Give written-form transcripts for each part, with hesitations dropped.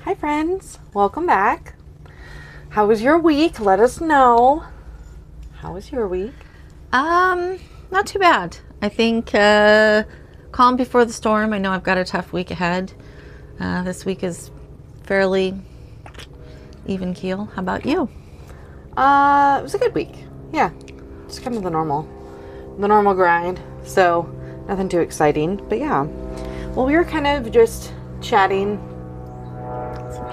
Hi friends, welcome back. How was your week? Let us know. How was your week? Not too bad. I think calm before the storm. I know I've got a tough week ahead. This week is fairly even keel. How about you? It was a good week. Yeah, just kind of the normal grind. So nothing too exciting, but yeah. Well, we were kind of just chatting.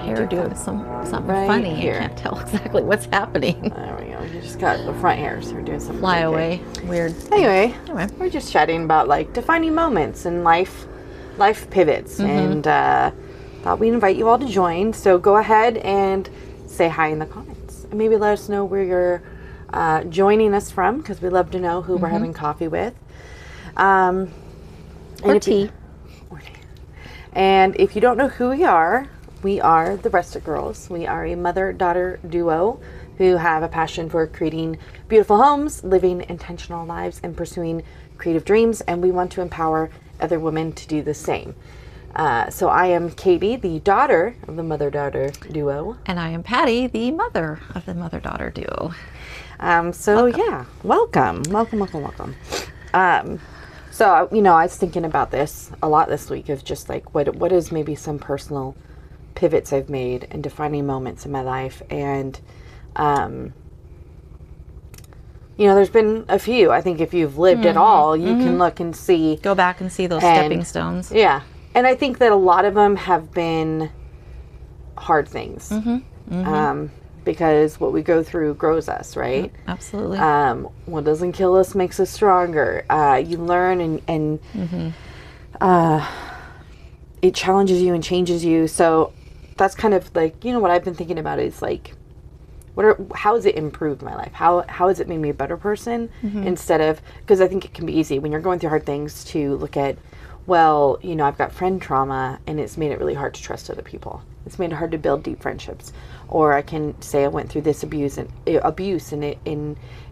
Hair doing something right funny. here. I can't tell exactly what's happening. There we go. You just got the front hairs. You're doing something. Fly really away. big. Weird. Anyway, we're just chatting about like defining moments in life pivots, and thought we'd invite you all to join. So go ahead and say hi in the comments, and maybe let us know where you're joining us from, because we love to know who we're having coffee with. Or tea. And if you don't know who we are the Rustic Girls. We are a mother-daughter duo who have a passion for creating beautiful homes, living intentional lives, and pursuing creative dreams, and we want to empower other women to do the same. So I am Katie, the daughter of the mother-daughter duo. And I am Patty, the mother of the mother-daughter duo. Welcome. So, I was thinking about this a lot this week, of just like what is maybe some personal pivots I've made and defining moments in my life. And, there's been a few. I think if you've lived at all, you can look and see. Go back and see those stepping stones. Yeah. And I think that a lot of them have been hard things. Because what we go through grows us, right? Yep, absolutely. What doesn't kill us makes us stronger. You learn and it challenges you and changes you. So that's kind of like, what I've been thinking about is like, how has it improved my life? How has it made me a better person? Instead of, because I think it can be easy when you're going through hard things to look at, well, I've got friend trauma and it's made it really hard to trust other people. It's made it hard to build deep friendships. Or I can say I went through this abuse and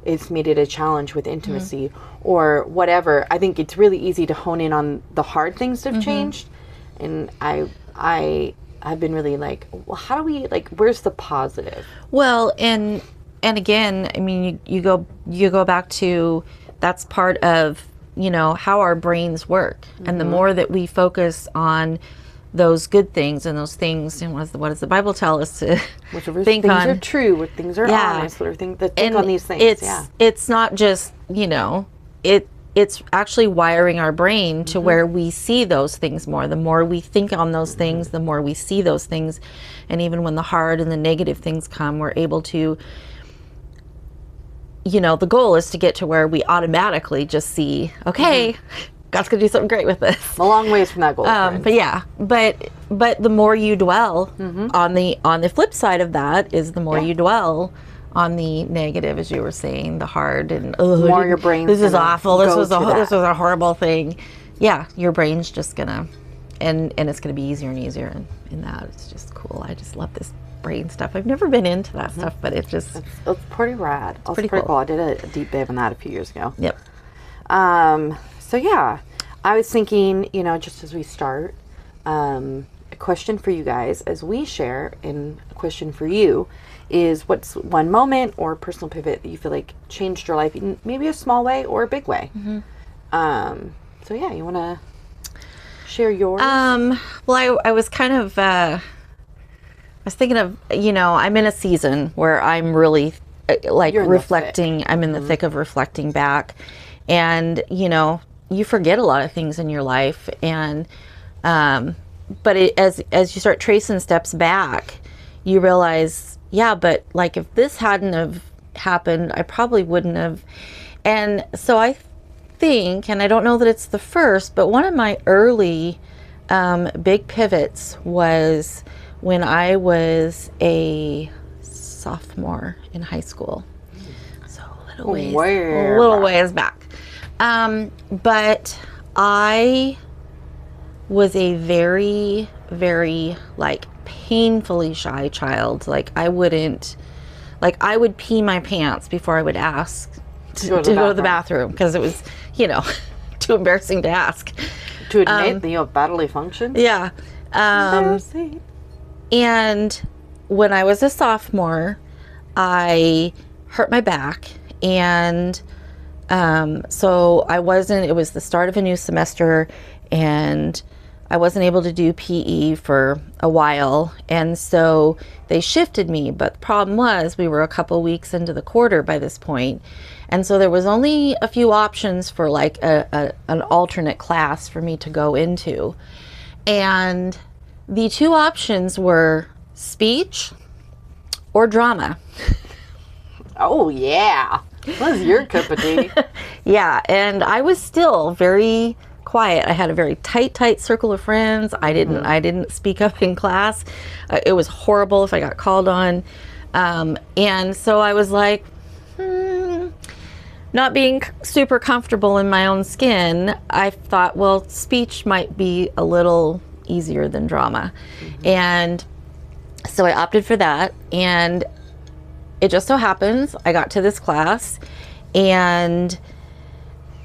it's made it a challenge with intimacy or whatever. I think it's really easy to hone in on the hard things that have changed. And I've been really like, well, how do we, like, where's the positive? Well, and again, I mean, you go back to, that's part of, how our brains work. And the more that we focus on those good things and those things, and what does the Bible tell us to Whichever think things on? are true, what things are honest, whatever things that think on these things. It's not just, it's actually wiring our brain to where we see those things more. The more we think on those things, the more we see those things. And even when the hard and the negative things come, we're able to, the goal is to get to where we automatically just see, okay, God's gonna do something great with this. A long ways from that goal. But the more you dwell on the flip side of that is the more you dwell on the negative, as you were saying, the hard and more your brain. This is awful. This was a horrible thing. Yeah, your brain's just gonna, and it's gonna be easier and easier. And in that, it's just cool. I just love this brain stuff. I've never been into that stuff, but it's pretty rad. It's pretty cool. I did a deep dive on that a few years ago. Yep. So yeah, I was thinking, just as we start, a question for you guys as we share, and a question for you is, what's one moment or personal pivot that you feel like changed your life in maybe a small way or a big way? So yeah, you want to share yours? Well, I was kind of, I was thinking of, I'm in a season where I'm really reflecting. I'm in the thick of reflecting back, and you forget a lot of things in your life, and but as you start tracing steps back, you realize, yeah, but like if this hadn't have happened, I probably wouldn't have. And so I think, and I don't know that it's the first, but one of my early big pivots was when I was a sophomore in high school. So a little ways back. But I was a very, very painfully shy child. I would pee my pants before I would ask to go to the bathroom, because it was, too embarrassing to ask. To admit that you have bodily functions? Yeah. Embarrassing. And when I was a sophomore, I hurt my back, and so it was the start of a new semester, and I wasn't able to do PE for a while, and so they shifted me. But the problem was we were a couple weeks into the quarter by this point, and so there was only a few options for like an alternate class for me to go into. And the two options were speech or drama. Oh, yeah. That was your cup of tea. Yeah, and I was still very quiet. I had a very tight circle of friends. I didn't speak up in class. It was horrible if I got called on. And so I was like, not being super comfortable in my own skin, I thought, well, speech might be a little easier than drama. And so I opted for that, and it just so happens I got to this class, and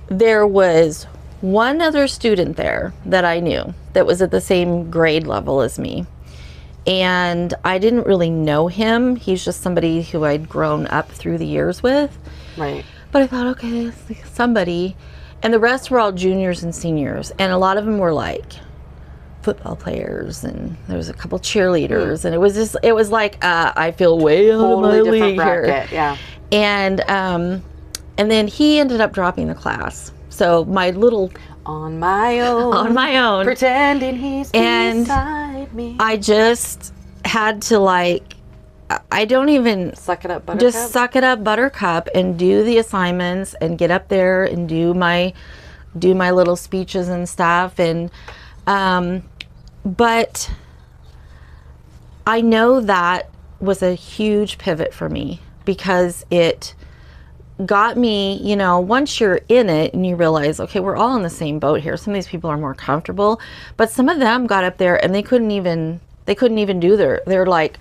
there was one other student there that I knew that was at the same grade level as me. And I didn't really know him. He's just somebody who I'd grown up through the years with. Right. But I thought, okay, it's somebody. And the rest were all juniors and seniors. And a lot of them were like football players, and there was a couple cheerleaders, and it was like I feel way out of my league here. Yeah. And then he ended up dropping the class. So my little on my own, pretending he's beside me. I just had to like, I don't even suck it up, buttercup. Just suck it up, buttercup, and do the assignments and get up there and do my little speeches and stuff. And but I know that was a huge pivot for me, because it got me, once you're in it and you realize, okay, we're all in the same boat here. Some of these people are more comfortable, but some of them got up there and they couldn't even do they're like,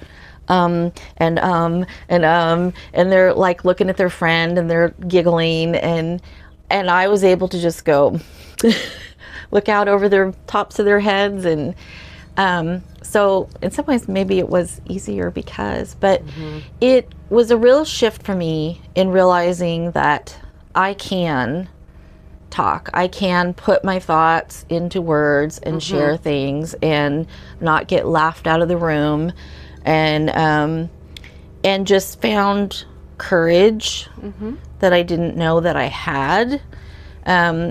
and they're like looking at their friend and they're giggling, and I was able to just go look out over their tops of their heads. And so in some ways maybe it was easier but it was a real shift for me in realizing that I can talk. I can put my thoughts into words and share things and not get laughed out of the room, and just found courage that I didn't know that I had.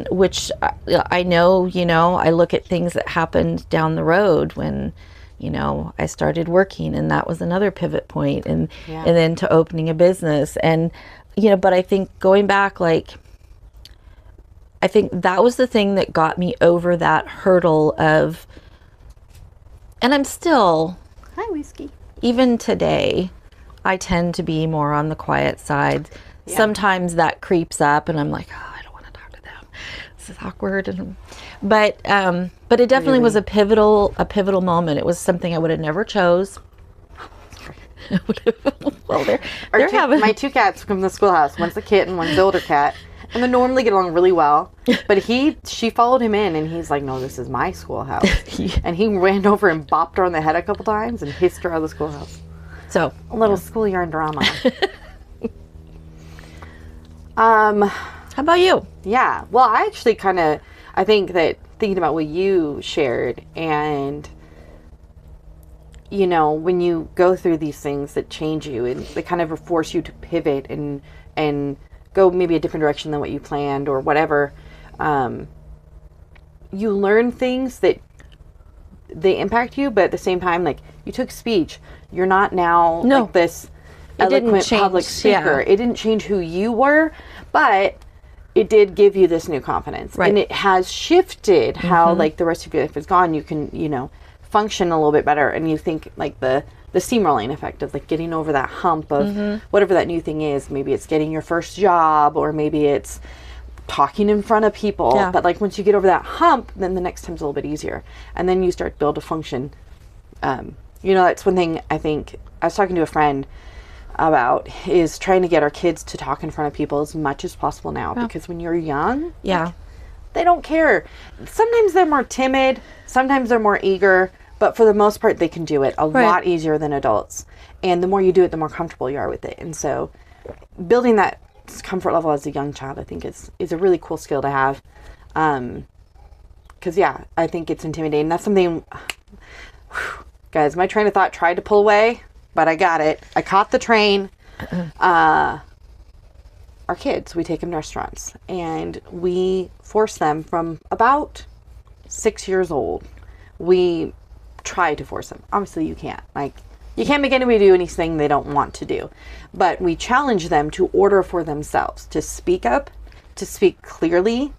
Which I know, I look at things that happened down the road when, I started working, and that was another pivot point, and then to opening a business. And, but I think going back, like, I think that was the thing that got me over that hurdle of, and I'm still, hi, whiskey. Even today, I tend to be more on the quiet side. Yeah. Sometimes that creeps up and I'm like, oh, this is awkward. But it definitely was a pivotal moment. It was something I would have never chose. Well, my two cats from the schoolhouse. One's a kitten, one's the older cat, and they normally get along really well. But she followed him in, and he's like, "No, this is my schoolhouse." And he ran over and bopped her on the head a couple times and hissed her out of the schoolhouse. So a little schoolyard drama. How about you? Yeah. Well, I actually I think that thinking about what you shared, and, when you go through these things that change you and they kind of force you to pivot and go maybe a different direction than what you planned or whatever, you learn things that they impact you, but at the same time, like, you took speech. You're not now like this eloquent public speaker. Yeah. It didn't change who you were, but it did give you this new confidence. Right. And it has shifted how, like, the rest of your life is gone. You can, function a little bit better. And you think, like, the steamrolling effect of, like, getting over that hump of whatever that new thing is. Maybe it's getting your first job, or maybe it's talking in front of people. Yeah. But, like, once you get over that hump, then the next time's a little bit easier. And then you start to build a function. That's one thing I think I was talking to a friend about, is trying to get our kids to talk in front of people as much as possible now. Yeah. Because when you're young, like, they don't care. Sometimes they're more timid, sometimes they're more eager, But for the most part, they can do it a lot easier than adults. And the more you do it, the more comfortable you are with it. And so building that comfort level as a young child, I think is a really cool skill to have. Because, yeah, I think it's intimidating. That's something, guys, my train of thought tried to pull away, but I got it. I caught the train. Our kids, we take them to restaurants, and we force them from about 6 years old. We try to force them. Obviously, you can't. Like, you can't make anybody do anything they don't want to do. But we challenge them to order for themselves, to speak up, to speak clearly.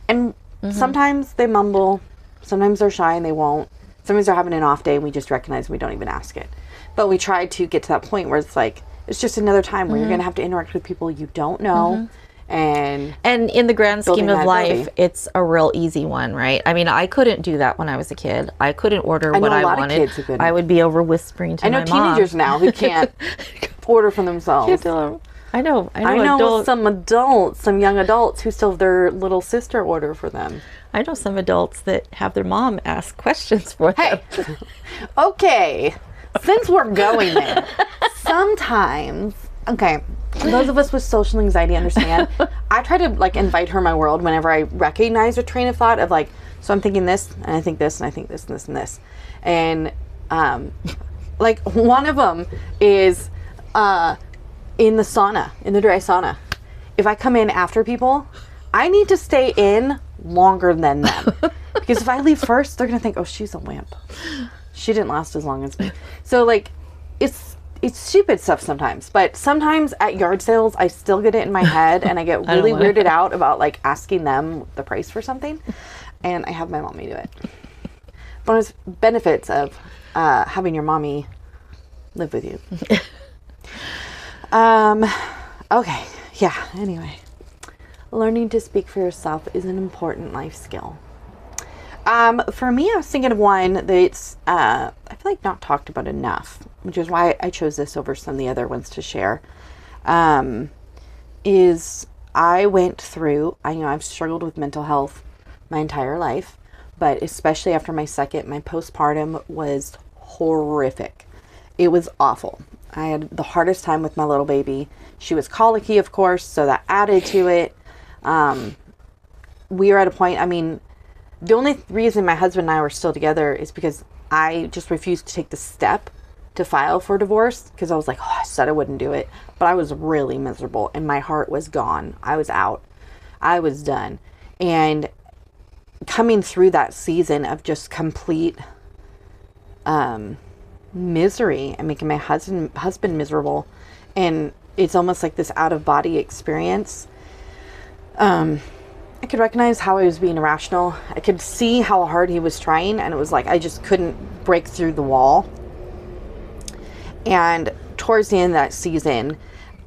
And sometimes they mumble. Sometimes they're shy and they won't. Sometimes they're having an off day and we just recognize we don't even ask it. But we try to get to that point where it's like, it's just another time where you're going to have to interact with people you don't know. And in the grand scheme of life, it's a real easy one, right? I mean, I couldn't do that when I was a kid. I couldn't order what I wanted. I would be over whispering to my mom. I know teenagers now who can't order for themselves. I know some young adults who still have their little sister order for them. I know some adults that have their mom ask questions for them. Okay, since we're going there, sometimes, those of us with social anxiety understand. I try to like invite her in my world whenever I recognize a train of thought of like, so I'm thinking this, and I think this, and I think this, and this, and this. And like one of them is in the sauna, in the dry sauna. If I come in after people, I need to stay in longer than them. Because if I leave first, they're going to think, oh, she's a wimp. She didn't last as long as me. So like, it's stupid stuff sometimes, but sometimes at yard sales, I still get it in my head and I get really weirded out about like asking them the price for something. And I have my mommy do it. Bonus benefits of having your mommy live with you. Okay. Yeah. Anyway, learning to speak for yourself is an important life skill. For me, I was thinking of one that's, I feel like not talked about enough, which is why I chose this over some of the other ones to share, is I went through, I've struggled with mental health my entire life, but especially after my postpartum was horrific. It was awful. I had the hardest time with my little baby. She was colicky, of course, so that added to it. We were at a point, the only reason my husband and I were still together is because I just refused to take the step to file for divorce because I was like, I said I wouldn't do it. But I was really miserable and my heart was gone. I was out. I was done. And coming through that season of just complete misery and making my husband miserable, and it's almost like this out-of-body experience. I could recognize how he was being irrational. I could see how hard he was trying, and it was like I just couldn't break through the wall. And towards the end of that season,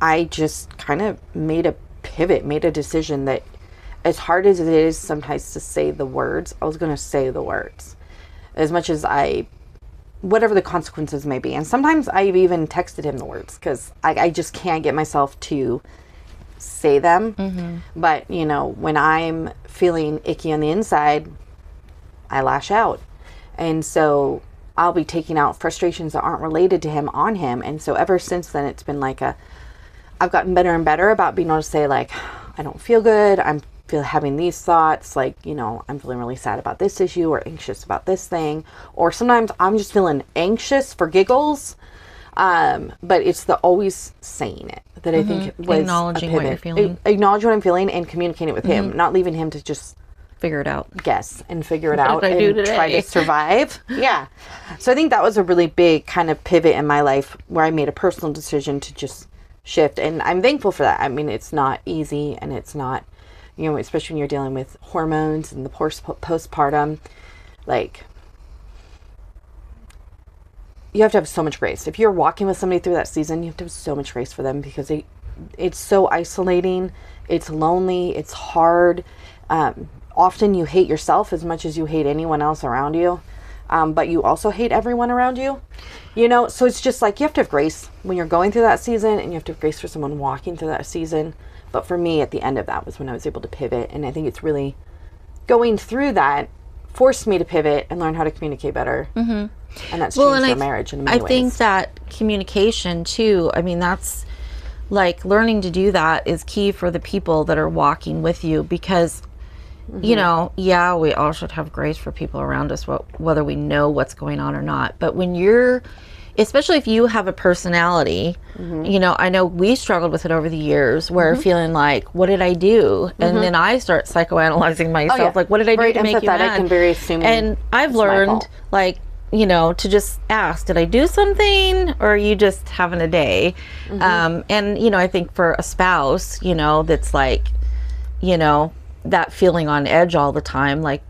I just kind of made a pivot, made a decision that as hard as it is sometimes to say the words, I was going to say the words. As much as whatever the consequences may be. And sometimes I've even texted him the words because I just can't get myself to say them. But when I'm feeling icky on the inside, I lash out, and so I'll be taking out frustrations that aren't related to him on him. And so ever since then, it's been like I've gotten better and better about being able to say like, I don't feel good, I'm having these thoughts, like, I'm feeling really sad about this issue or anxious about this thing, or sometimes I'm just feeling anxious for giggles. But it's the always saying it that I think was acknowledging what you're feeling. Acknowledge what I'm feeling and communicating it with him, not leaving him to just figure it out, guess and figure it out and try to survive. Yeah. So I think that was a really big kind of pivot in my life where I made a personal decision to just shift. And I'm thankful for that. It's not easy, and it's not, especially when you're dealing with hormones and the postpartum, like, you have to have so much grace. If you're walking with somebody through that season, you have to have so much grace for them because it's so isolating. It's lonely. It's hard. Often you hate yourself as much as you hate anyone else around you. But you also hate everyone around you. So it's just like you have to have grace when you're going through that season, and you have to have grace for someone walking through that season. But for me, at the end of that was when I was able to pivot. And I think it's really going through that forced me to pivot and learn how to communicate better. And that's changed our marriage in many ways. I think that communication too, I mean, that's like learning to do that is key for the people that are walking with you, because you know, yeah, we all should have grace for people around us, whether we know what's going on or not. But when you're, especially if you have a personality, you know, I know we struggled with it over the years, where feeling like, what did I do? And then I start psychoanalyzing myself, like, what did I do to make you mad? And very assuming. And I've learned, like, you know, to just ask, did I do something, or are you just having a day? And, you know, I think for a spouse, you know, that's like, you know, that feeling on edge all the time, like,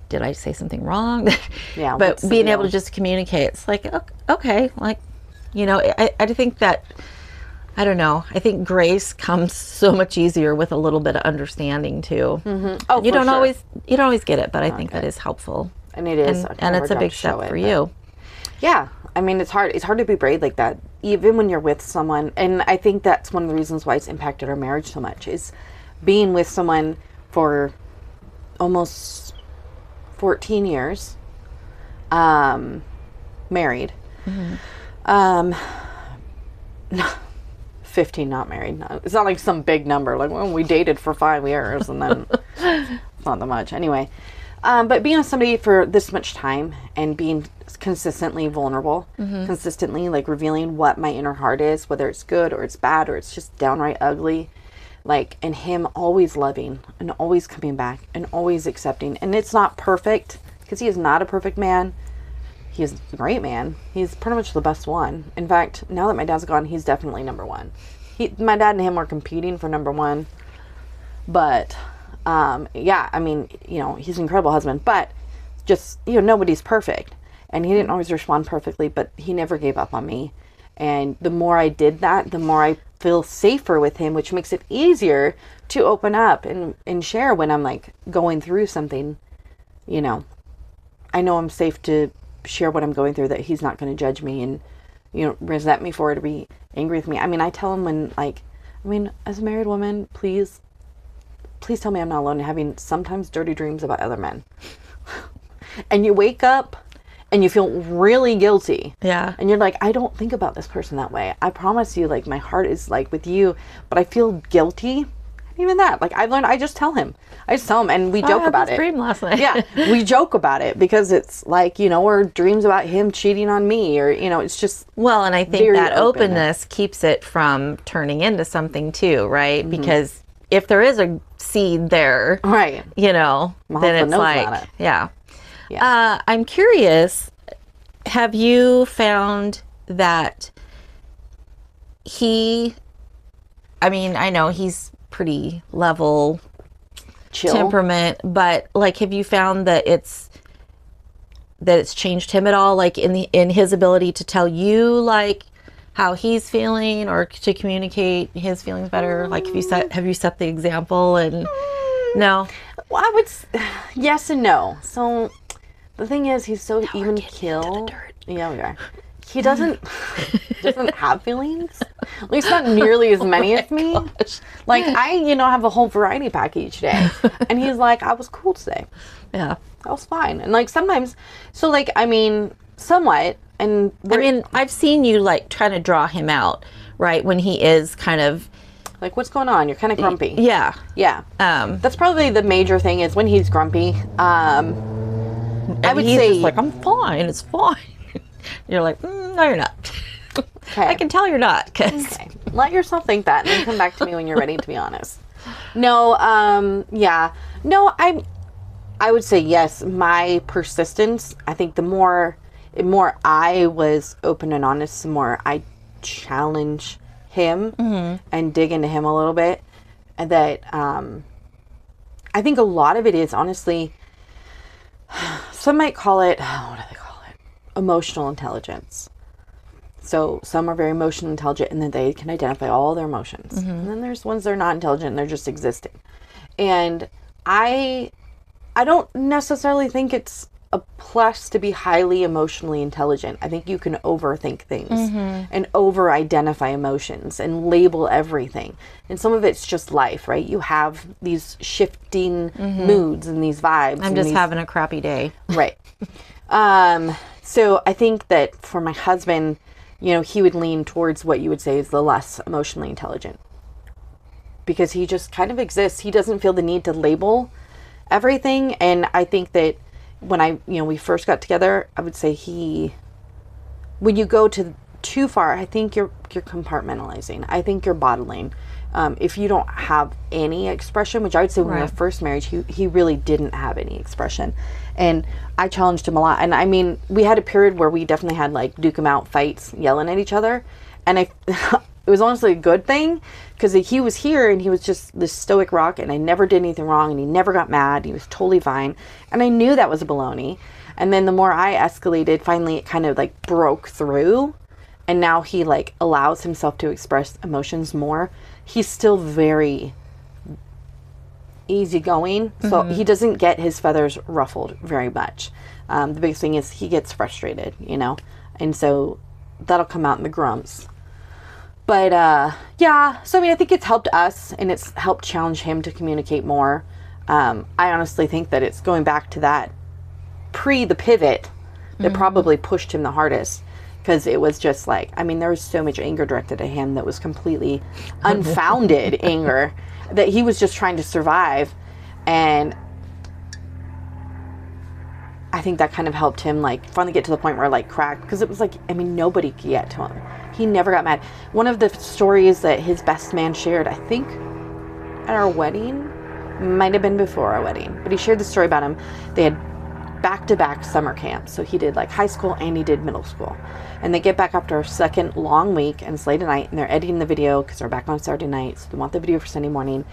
did I say something wrong? Yeah. But being able to just communicate, it's like, okay, like, you know, I think that, I don't know, I think grace comes so much easier with a little bit of understanding too. Oh, you don't always get it, but I think that is helpful. And it is. And it's a big step for you. Yeah. I mean, it's hard to be brave like that, even when you're with someone. And I think that's one of the reasons why it's impacted our marriage so much, is being with someone for almost 14 years, married, 15 not married. No, it's not like some big number, like, well, we dated for 5 years and then it's not that much anyway. But being with somebody for this much time and being consistently vulnerable, consistently like revealing what my inner heart is, whether it's good or it's bad or it's just downright ugly, like, and him always loving and always coming back and always accepting. And it's not perfect, because he is not a perfect man. He is a great man. He's pretty much the best one. In fact, now that my dad's gone, he's definitely number one. My dad and him are competing for number one. But, yeah, I mean, you know, he's an incredible husband. But just, you know, nobody's perfect. And he didn't always respond perfectly, but he never gave up on me. And the more I did that, the more I feel safer with him, which makes it easier to open up and share when I'm like going through something. You know, I know I'm safe to share what I'm going through, that he's not going to judge me and, you know, resent me for it or be angry with me. I mean, I tell him when, like, I mean, as a married woman, please tell me I'm not alone in having sometimes dirty dreams about other men. And you wake up and you feel really guilty. Yeah. And you're like, I don't think about this person that way. I promise you, like, my heart is like with you, but I feel guilty. Even that, like, I've learned, I just tell him, and we joke about it. I had this dream last night. Yeah, we joke about it because it's like, you know, or dreams about him cheating on me, or, you know, it's just. Well, and I think that openness keeps it from turning into something too, right? Because if there is a seed there, right, you know, then it's like, yeah. I'm curious, have you found that I mean, I know he's pretty level, chill temperament, but like, have you found that it's changed him at all, like in his ability to tell you like how he's feeling, or to communicate his feelings better? Like, have you set the example? And no, well, I would yes and no. So the thing is, he's so even keel. Yeah, we are. He doesn't have feelings. At least not nearly as many as me. Gosh. Like, I, you know, have a whole variety pack each day. And he's like, I was cool today. Yeah. I was fine. And like sometimes, so like, I mean, somewhat. And I mean, I've seen you like trying to draw him out, right? When he is kind of like, what's going on? You're kind of grumpy. Yeah. Yeah. That's probably the major thing, is when he's grumpy. I would say, just like, I'm fine. It's fine. You're like, no, you're not. Okay. I can tell you're not. Okay. Let yourself think that, and then come back to me when you're ready to be honest. No, yeah. No, I would say yes. My persistence, I think the more I was open and honest, the more I challenge him and dig into him a little bit. And that, I think a lot of it is, honestly, some might call it, what do they call it? Emotional intelligence. So some are very emotionally intelligent, and then they can identify all their emotions. And then there's ones that are not intelligent, and they're just existing. And I don't necessarily think it's a plus to be highly emotionally intelligent. I think you can overthink things and over identify emotions and label everything. And some of it's just life, right? You have these shifting moods and these vibes. I'm just having a crappy day. Right. So I think that for my husband, you know, he would lean towards what you would say is the less emotionally intelligent, because he just kind of exists. He doesn't feel the need to label everything. And I think that when we first got together, I would say when you go too far, I think you're compartmentalizing. I think you're bottling. If you don't have any expression, which I would say when we were first married, he really didn't have any expression. And I challenged him a lot. And I mean, we had a period where we definitely had like duke 'em out fights, yelling at each other. And it was honestly a good thing, because he was here and he was just this stoic rock, and I never did anything wrong, and he never got mad. He was totally fine. And I knew that was a baloney. And then the more I escalated, finally it kind of like broke through. And now he like allows himself to express emotions more. He's still very easygoing, so he doesn't get his feathers ruffled very much. The biggest thing is he gets frustrated, you know, and so that'll come out in the grumps. But yeah, so I mean, I think it's helped us, and it's helped challenge him to communicate more. I honestly think that it's going back to that the pivot that probably pushed him the hardest. Because it was just like, I mean, there was so much anger directed at him that was completely unfounded anger, that he was just trying to survive. And I think that kind of helped him like finally get to the point where like cracked. Because it was like, I mean, nobody could get to him. He never got mad. One of the stories that his best man shared, I think at our wedding, might have been before our wedding, but he shared the story about him. They had back-to-back summer camps. So he did like high school and he did middle school. And they get back after a second long week, and it's late at night, and they're editing the video because they're back on Saturday night, so they want the video for Sunday morning.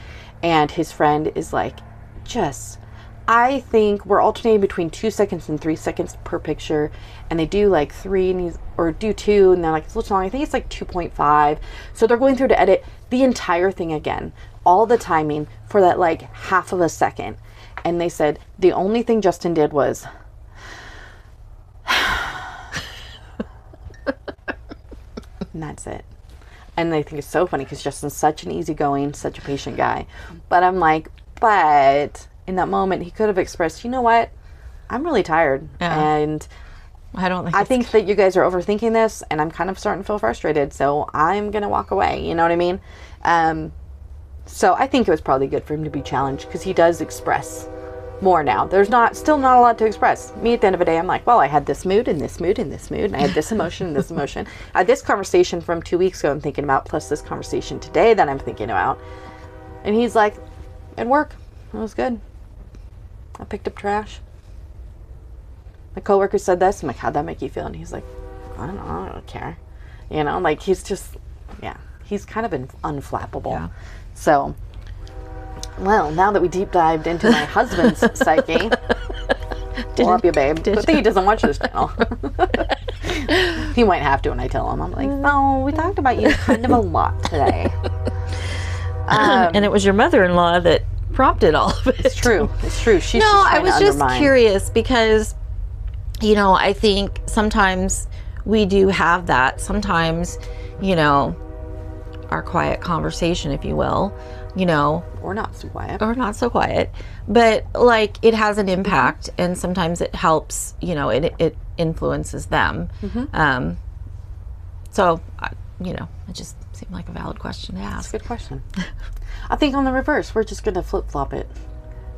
And his friend is like, I think we're alternating between 2 seconds and 3 seconds per picture, and they do like 3 or do 2, and they're like, it's a little long. I think it's like 2.5. So they're going through to edit the entire thing again, all the timing for that like half of a second. And they said the only thing Justin did was and that's it. And I think it's so funny because Justin's such an easygoing, such a patient guy. But I'm like, but in that moment, he could have expressed, you know what? I'm really tired. And I think that you guys are overthinking this, and I'm kind of starting to feel frustrated. So I'm going to walk away. You know what I mean? So I think it was probably good for him to be challenged, because he does express more now. There's still not a lot to express. Me at the end of the day, I'm like, well, I had this mood and this mood and this mood, and I had this emotion and this emotion. I had this conversation from 2 weeks ago I'm thinking about, plus this conversation today that I'm thinking about. And he's like, at work, it was good. I picked up trash. My coworker said this. I'm like, how'd that make you feel? And he's like, I don't care. You know, like he's just, he's kind of unflappable. Yeah. So, well, now that we deep dived into my husband's psyche, love you, babe. Good thing he doesn't watch this channel. He might have to when I tell him. I'm like, oh, we talked about you kind of a lot today. And it was your mother-in-law that prompted all of it. It's true. It's true. She's no, just I was just curious because, you know, I think sometimes we do have that. Sometimes, you know, our quiet conversation, if you will, you know, or not so quiet, but like it has an impact, and sometimes it helps, you know, it influences them. So you know, it just seemed like a valid question to ask. That's a good question. I think on the reverse, we're just gonna flip-flop it.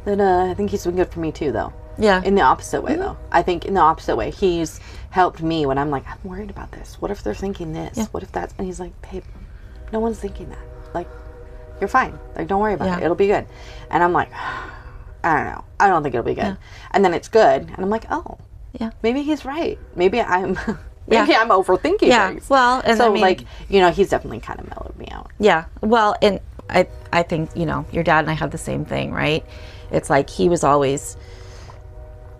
Then I think he's been good for me too, though. Yeah. In the opposite way, though. I think in the opposite way, he's helped me when I'm like, I'm worried about this. What if they're thinking this? What if that's... And he's like, babe, no one's thinking that. Like, you're fine. Like, don't worry about it. It'll be good. And I'm like, I don't know. I don't think it'll be good. And then it's good. And I'm like, oh, maybe he's right. Maybe I'm... Maybe I'm overthinking things. Well, and so, I mean, like, you know, he's definitely kind of mellowed me out. Yeah. Well, and I think, you know, your dad and I have the same thing, right? It's like he was always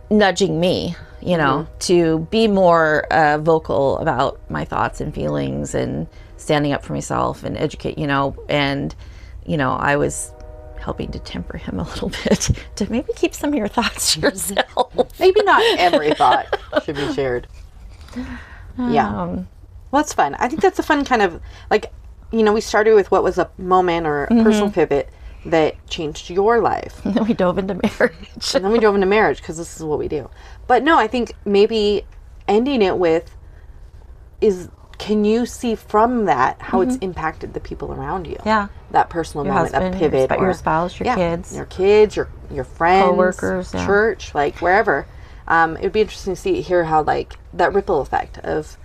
nudging me, you know, to be more vocal about my thoughts and feelings and standing up for myself and educate, you know, and, you know, I was helping to temper him a little bit, to maybe keep some of your thoughts to yourself. Maybe not every thought should be shared. Yeah. Well, it's fun. I think that's a fun kind of, like, you know, we started with what was a moment or a personal pivot that changed your life. And then we dove into marriage. And then we dove into marriage because this is what we do. But no, I think maybe ending it with can you see from that how it's impacted the people around you? Yeah. That personal Your moment, husband, that pivot. your spouse, your kids. Your kids, your friends. Co-workers, church, like wherever. It would be interesting to hear how, like, that ripple effect of,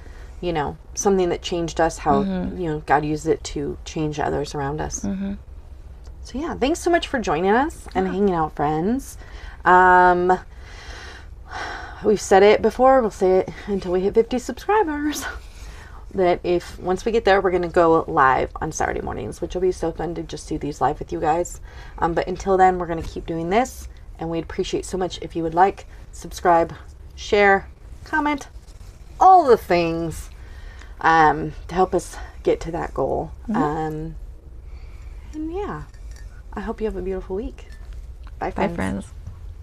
you know, something that changed us, how, you know, God used it to change others around us. So yeah, thanks so much for joining us and hanging out, friends. We've said it before, we'll say it until we hit 50 subscribers. That once we get there, we're going to go live on Saturday mornings, which will be so fun to just do these live with you guys. But until then, we're going to keep doing this, and we'd appreciate so much if you would like, subscribe, share, comment, all the things to help us get to that goal. And yeah, I hope you have a beautiful week. Bye, friends. Bye, friends.